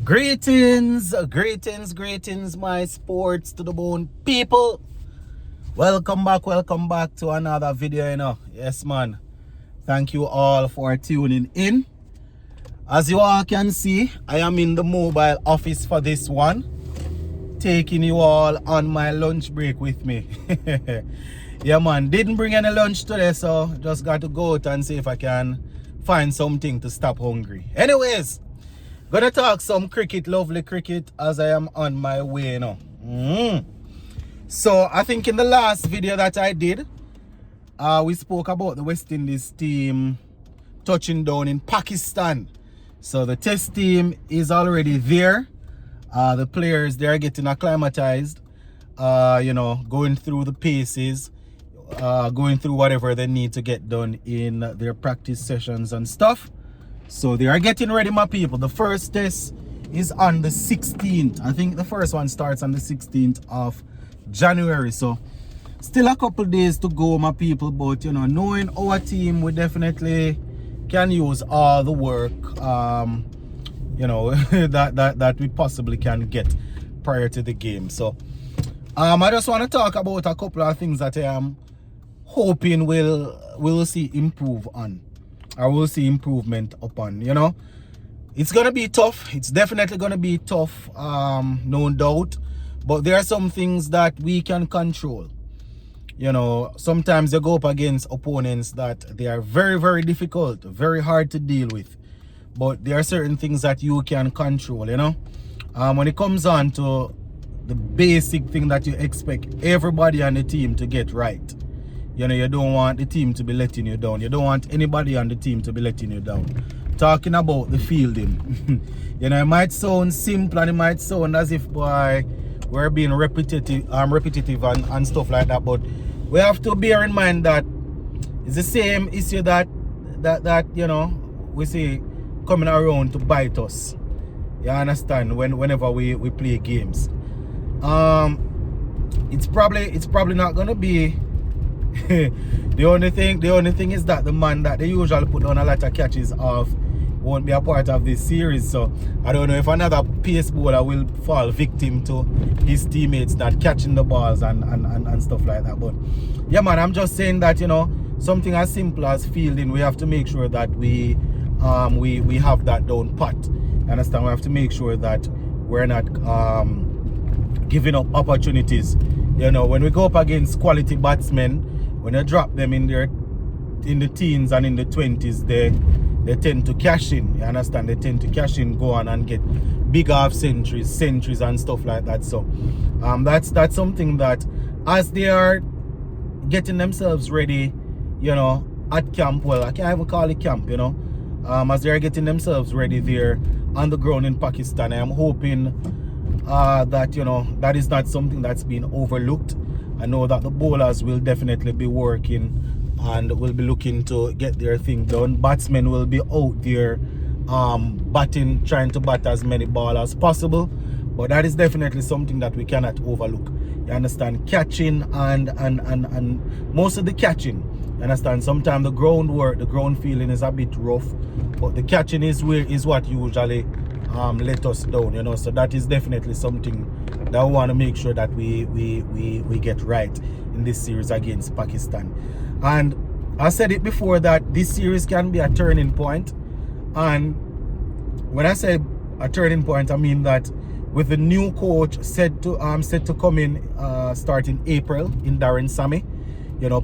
Greetings, my sports to the bone people. Welcome back to another video. Yes, man. Thank you all for tuning in. As you all can see, I am in the mobile office for this one, taking you all on my lunch break with me. Yeah, man. Didn't bring any lunch today, so just got to go out and see if I can find something to stop hungry. Anyways. Gonna talk some cricket, lovely cricket, as I am on my way now. So I think in the last video that I did, we spoke about the West Indies team touching down in Pakistan. So the test team is already there. The players, they are getting acclimatized, going through the paces, going through whatever they need to get done in their practice sessions and stuff. So they are getting ready, my people. The first test is on the 16th. I think the first one starts on the 16th of January. So still a couple days to go, my people. But, knowing our team, we definitely can use all the work, that we possibly can get prior to the game. So I just want to talk about a couple of things that I am hoping we'll see improve on. I will see improvement upon. It's gonna be tough. It's definitely gonna be tough, no doubt. But there are some things that we can control. Sometimes you go up against opponents that they are very, very difficult, very hard to deal with. But there are certain things that you can control. When it comes on to the basic thing that you expect everybody on the team to get right. You don't want the team to be letting you down. You don't want anybody on the team to be letting you down. Talking about the fielding. It might sound simple and it might sound as if, boy, we're being repetitive and stuff like that. But we have to bear in mind that it's the same issue that we see coming around to bite us. You understand? Whenever we play games. It's probably not gonna be the only thing is that the man that they usually put on a lot of catches of won't be a part of this series. So I don't know if another pace bowler will fall victim to his teammates not catching the balls and stuff like that. But yeah, man, I'm just saying that something as simple as fielding, we have to make sure that we have that down pat. You understand? We have to make sure that we're not giving up opportunities. When we go up against quality batsmen, when you drop them in the teens and in the 20s, they tend to cash in. You understand? They tend to cash in, go on and get big half centuries and stuff like that. So that's something that as they are getting themselves ready, at camp, well, I can't even call it camp, as they are getting themselves ready there on the ground in Pakistan, I am hoping that is not something that's been overlooked. I know that the bowlers will definitely be working and will be looking to get their thing done. Batsmen will be out there trying to bat as many balls as possible. But that is definitely something that we cannot overlook. You understand? Catching and most of the catching. You understand? Sometimes the groundwork, the ground feeling is a bit rough, but the catching is what usually let us down. So that is definitely something that we want to make sure that we get right in this series against Pakistan. And I said it before that this series can be a turning point. And when I say a turning point, I mean that with the new coach set to come in starting April in Darren Sammy,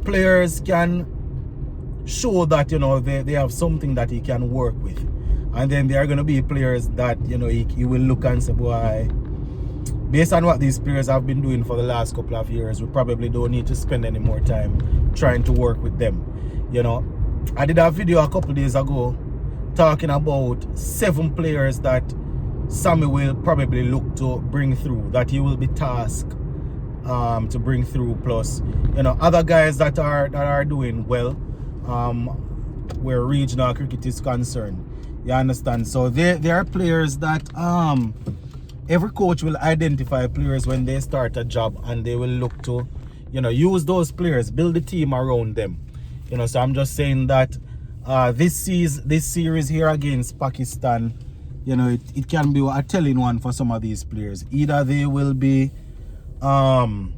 players can show that they have something that he can work with. And then there are going to be players that he will look and say, boy, based on what these players have been doing for the last couple of years, we probably don't need to spend any more time trying to work with them. I did a video a couple days ago talking about 7 players that Sammy will probably look to bring through, that he will be tasked to bring through, plus other guys that are doing well where regional cricket is concerned. You understand? So there are players that every coach will identify players when they start a job, and they will look to use those players, build the team around them. So I'm just saying that this series here against Pakistan you know, it can be a telling one for some of these players. Either they will be um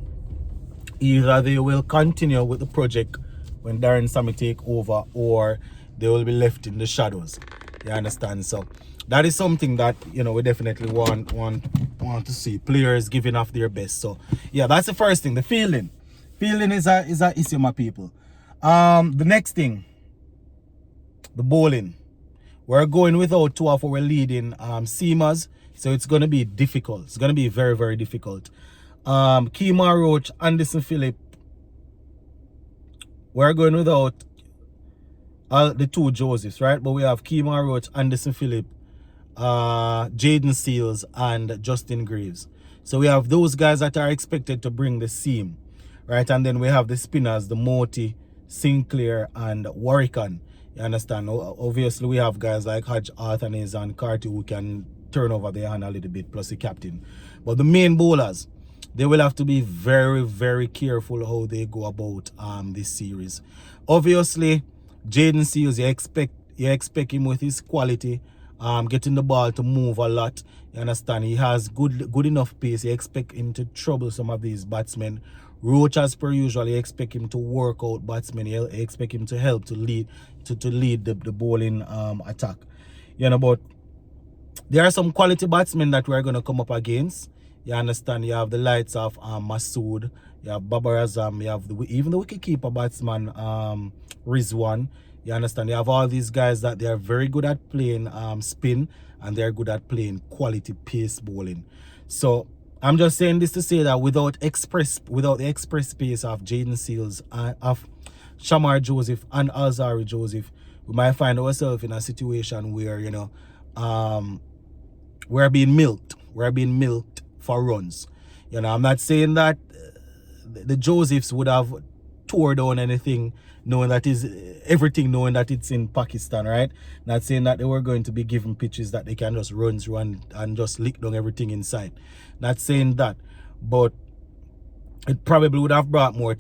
either they will continue with the project when Darren Sammy take over, or they will be left in the shadows. You understand? So that is something that, you know, we definitely want to see players giving off their best. So yeah, that's the first thing. The fielding is a issue, my people. The next thing, the bowling. We're going without two of our leading seamers, so it's going to be difficult. It's going to be very, very difficult. Kemar Roach, Anderson Phillip. We're going without the two Josephs, right? But we have Kemar Roach, Anderson Phillip, Jaden Seals, and Justin Graves. So we have those guys that are expected to bring the seam, right? And then we have the spinners, the Moti, Sinclair, and Warwican. You understand? Obviously, we have guys like Hodge, Arthanes, and Carty who can turn over their hand a little bit, plus the captain. But the main bowlers, they will have to be very, very careful how they go about this series. Obviously, Jaden Seals, you expect him with his quality, getting the ball to move a lot. You understand? He has good enough pace. You expect him to trouble some of these batsmen. Roach, as per usual, you expect him to work out batsmen. You expect him to help to lead the bowling attack. You know, but there are some quality batsmen that we're going to come up against. You understand? You have the likes of Masood, you have Babar Azam, you have even the wicketkeeper batsman Rizwan. You understand? You have all these guys that they are very good at playing spin, and they're good at playing quality pace bowling. So I'm just saying this to say that without the express pace of Jaden Seals, of Shamar Joseph and Alzari Joseph, we might find ourselves in a situation where, you know, we're being milked. We're being milked for runs. You know, I'm not saying that the Josephs would have tore down anything, knowing that it's in Pakistan, right? Not saying that they were going to be given pitches that they can just run through and just lick down everything inside. Not saying that, but it probably would have brought more of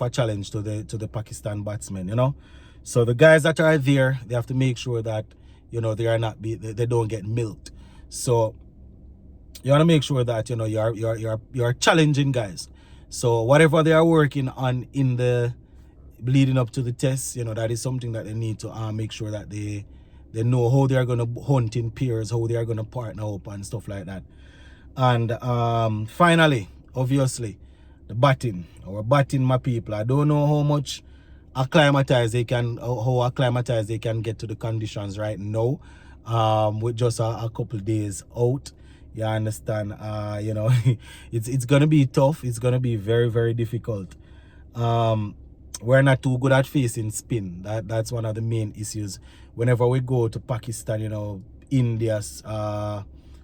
a challenge to the Pakistan batsmen, you know. So the guys that are there, they have to make sure that, you know, they don't get milked. So you want to make sure that, you know, you're challenging guys. So whatever they are working on in the leading up to the test, you know, that is something that they need to make sure that they know how they are going to hunt in pairs, how they are going to partner up and stuff like that. And finally, obviously, the batting. Our batting, my people. I don't know how much acclimatized they can get to the conditions right now. With just a couple days out. You understand? You know, it's gonna be tough. It's gonna be very, very difficult. We're not too good at facing spin. That's one of the main issues. Whenever we go to Pakistan, you know, India,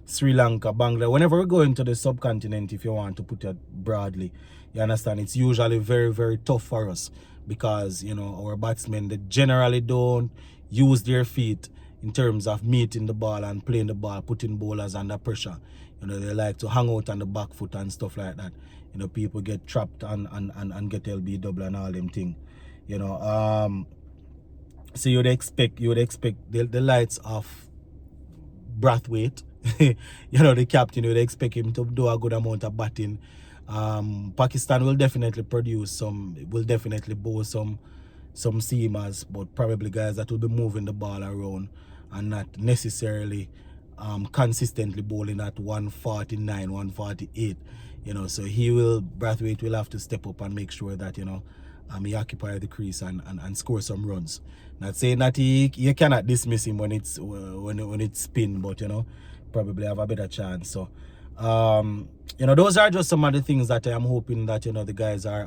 Sri Lanka, Bangladesh, whenever we go into the subcontinent, if you want to put it broadly, you understand, it's usually very, very tough for us, because, you know, our batsmen, they generally don't use their feet in terms of meeting the ball and playing the ball, putting bowlers under pressure. You know, they like to hang out on the back foot and stuff like that. You know, people get trapped and get LBW and all them thing. You know, so you would expect the likes of Brathwaite, you know, the captain, you would expect him to do a good amount of batting. Pakistan will definitely bowl some seamers, but probably guys that will be moving the ball around and not necessarily consistently bowling at 149, 148. You know, so Brathwaite will have to step up and make sure that, you know, he occupy the crease and score some runs. Not saying that you cannot dismiss him when it's spin, but, you know, probably have a better chance. So you know, those are just some of the things that I'm hoping that, you know, the guys are